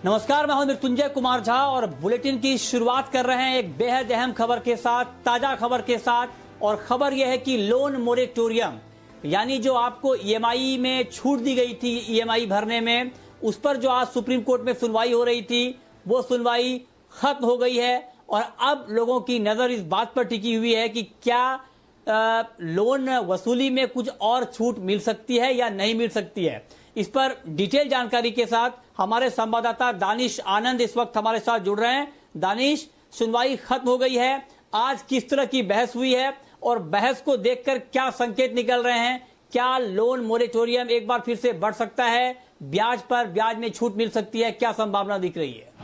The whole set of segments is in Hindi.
नमस्कार, मैं हूं मृत्युंजय कुमार झा और बुलेटिन की शुरुआत कर रहे हैं एक बेहद अहम खबर के साथ, ताजा खबर के साथ। और खबर यह है कि लोन मोरेटोरियम यानी जो आपको ईएमआई में छूट दी गई थी ईएमआई भरने में, उस पर जो आज सुप्रीम कोर्ट में सुनवाई हो रही थी, वो सुनवाई खत्म हो गई है। और अब लोगों की नजर इस बात पर टिकी हुई है कि क्या लोन वसूली में कुछ और छूट मिल सकती है या नहीं मिल सकती है। इस पर डिटेल जानकारी के साथ हमारे संवाददाता दानिश आनंद इस वक्त हमारे साथ जुड़ रहे हैं। दानिश, सुनवाई खत्म हो गई है, आज किस तरह की बहस हुई है और बहस को देखकर क्या संकेत निकल रहे हैं? क्या लोन मोरेटोरियम एक बार फिर से बढ़ सकता है? ब्याज पर ब्याज में छूट मिल सकती है? क्या संभावना दिख रही है?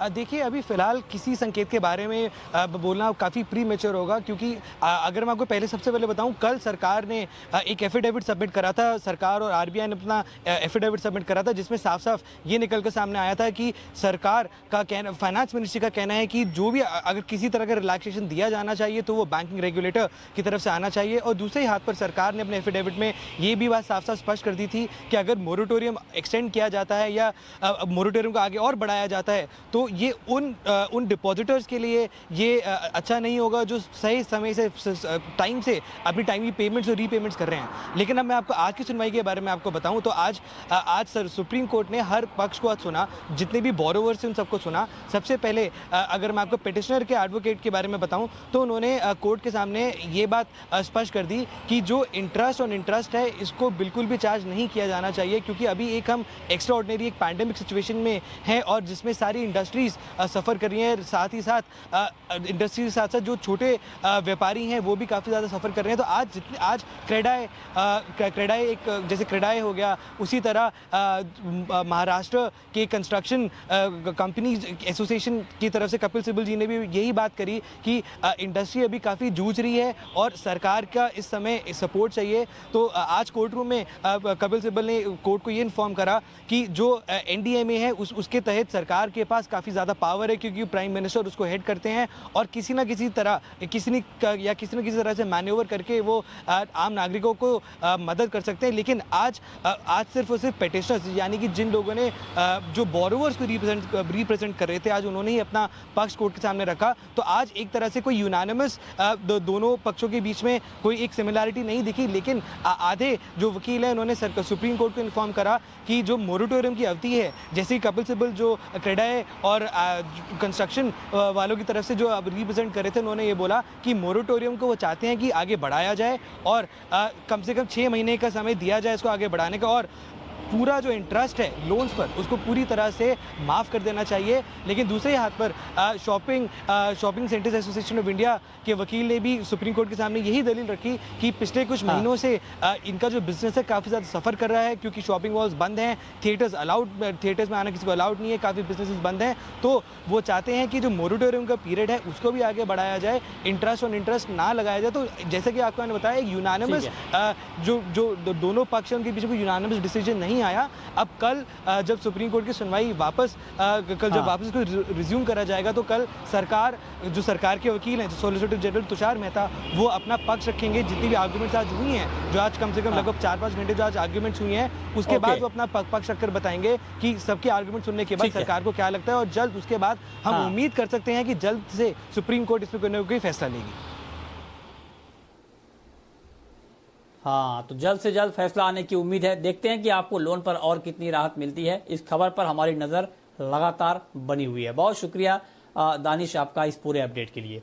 देखिए, अभी फिलहाल किसी संकेत के बारे में बोलना काफ़ी प्री मेच्योर होगा, क्योंकि अगर मैं आपको सबसे पहले बताऊं, कल सरकार ने एक एफिडेविट सबमिट करा था। सरकार और आरबीआई ने अपना एफिडेविट सबमिट करा था, जिसमें साफ साफ ये निकल कर सामने आया था कि सरकार का कहना, फाइनेंस मिनिस्ट्री का कहना है कि जो भी अगर किसी तरह का रिलैक्सेशन दिया जाना चाहिए तो वो बैंकिंग रेगुलेटर की तरफ से आना चाहिए। और दूसरे हाथ पर सरकार ने अपने एफिडेविट में ये भी बात साफ साफ स्पष्ट कर दी थी कि अगर मोरेटोरियम एक्सटेंड किया जाता है या मोरेटोरियम को आगे और बढ़ाया जाता है तो ये उन डिपॉजिटर्स के लिए ये अच्छा नहीं होगा जो सही समय से टाइम से अपनी टाइम की पेमेंट्स और रीपेमेंट्स कर रहे हैं। लेकिन अब मैं आपको आज की सुनवाई के बारे में आपको बताऊं तो आज सुप्रीम कोर्ट ने हर पक्ष को आज सुना, जितने भी बोरोवर्स थे उन सबको सुना। सबसे पहले अगर मैं आपको पिटिशनर के एडवोकेट के बारे में बताऊं तो उन्होंने कोर्ट के सामने ये बात स्पष्ट कर दी कि जो इंटरेस्ट ऑन इंटरेस्ट है इसको बिल्कुल भी चार्ज नहीं किया जाना चाहिए, क्योंकि अभी हम एक्स्ट्रा ऑर्डिनरी एक पैंडेमिक सिचुएशन में हैं और जिसमें सारी इंडस्ट्रीज सफ़र कर रही है। साथ ही साथ इंडस्ट्री के साथ साथ जो छोटे व्यापारी हैं वो भी काफ़ी ज़्यादा सफ़र कर रहे हैं। तो आज क्रेडाई एक जैसे क्रेडाई हो गया, उसी तरह महाराष्ट्र के कंस्ट्रक्शन कंपनी एसोसिएशन की तरफ से कपिल सिब्बल जी ने भी यही बात करी कि इंडस्ट्री अभी काफ़ी जूझ रही है और सरकार का इस समय सपोर्ट चाहिए। तो आज कोर्ट रूम में कपिल सिब्बल ने कोर्ट को ये इन्फॉर्म करा कि जो एनडीएमए है उसके तहत सरकार के पास काफ़ी ज़्यादा पावर है, क्योंकि प्राइम मिनिस्टर उसको हेड करते हैं और किसी न किसी तरह से मैन्यूवर करके वो आम नागरिकों को मदद कर सकते हैं। लेकिन आज सिर्फ और सिर्फ पेटिशनर्स यानी कि जिन लोगों ने जो बोरोवर्स को रिप्रेजेंट कर रहे थे, आज उन्होंने ही अपना पक्ष कोर्ट के सामने रखा। तो आज एक तरह से कोई यूनानिमस दोनों पक्षों के बीच में कोई एक सिमिलैरिटी नहीं दिखी। लेकिन आधे जो वकील हैं उन्होंने सुप्रीम कोर्ट को इन्फॉर्म करा कि जो मोरेटोरियम की अवधि है, जैसे कपिल सिब्बल जो क्रेडाई और कंस्ट्रक्शन वालों की तरफ से जो रिप्रेजेंट कर रहे थे, उन्होंने ये बोला कि मोरेटोरियम को वो चाहते हैं कि आगे बढ़ाया जाए और कम से कम 6 महीने का समय दिया जाए इसको आगे बढ़ाने का, और पूरा जो इंटरेस्ट है लोन्स पर उसको पूरी तरह से माफ़ कर देना चाहिए। लेकिन दूसरे हाथ पर shopping centres association of India के वकील ने भी सुप्रीम कोर्ट के सामने यही दलील रखी कि पिछले कुछ महीनों से इनका जो बिजनेस है काफ़ी ज़्यादा सफ़र कर रहा है, क्योंकि शॉपिंग मॉल्स बंद हैं, थिएटर्स में आना किसी को अलाउड नहीं है, काफ़ी बिजनेसेस बंद हैं। तो वो चाहते हैं कि जो मोरेटोरियम का पीरियड है उसको भी आगे बढ़ाया जाए, इंटरेस्ट ऑन इंटरेस्ट ना लगाया जाए। तो जैसे कि आपको मैंने बताया, यूनानिमस जो दोनों पक्ष हैं उनके बीच में यूनानिमस डिसीजन नहीं आया। अब कल जब सुप्रीम कोर्ट की सुनवाई वापस इसको रिज्यूम करा जाएगा तो कल सरकार के वकील हैं, जो सॉलिसिटर जनरल तुषार मेहता, वो अपना पक्ष रखेंगे। जितनी भी आर्गुमेंट्स आज हुई हैं, जो आज कम से कम लगभग 4-5 घंटे जो आज आर्गुमेंट्स हुई हैं, उसके बाद वो अपना पक्ष रखकर बताएंगे कि सबके आर्गुमेंट सुनने के बाद सरकार को क्या लगता है। और जल्द उसके बाद हम उम्मीद कर सकते हैं कि जल्द से सुप्रीम कोर्ट इस पर कोई फैसला लेगी। हाँ, तो जल्द से जल्द फैसला आने की उम्मीद है। देखते हैं कि आपको लोन पर और कितनी राहत मिलती है। इस खबर पर हमारी नजर लगातार बनी हुई है। बहुत शुक्रिया दानिश आपका इस पूरे अपडेट के लिए।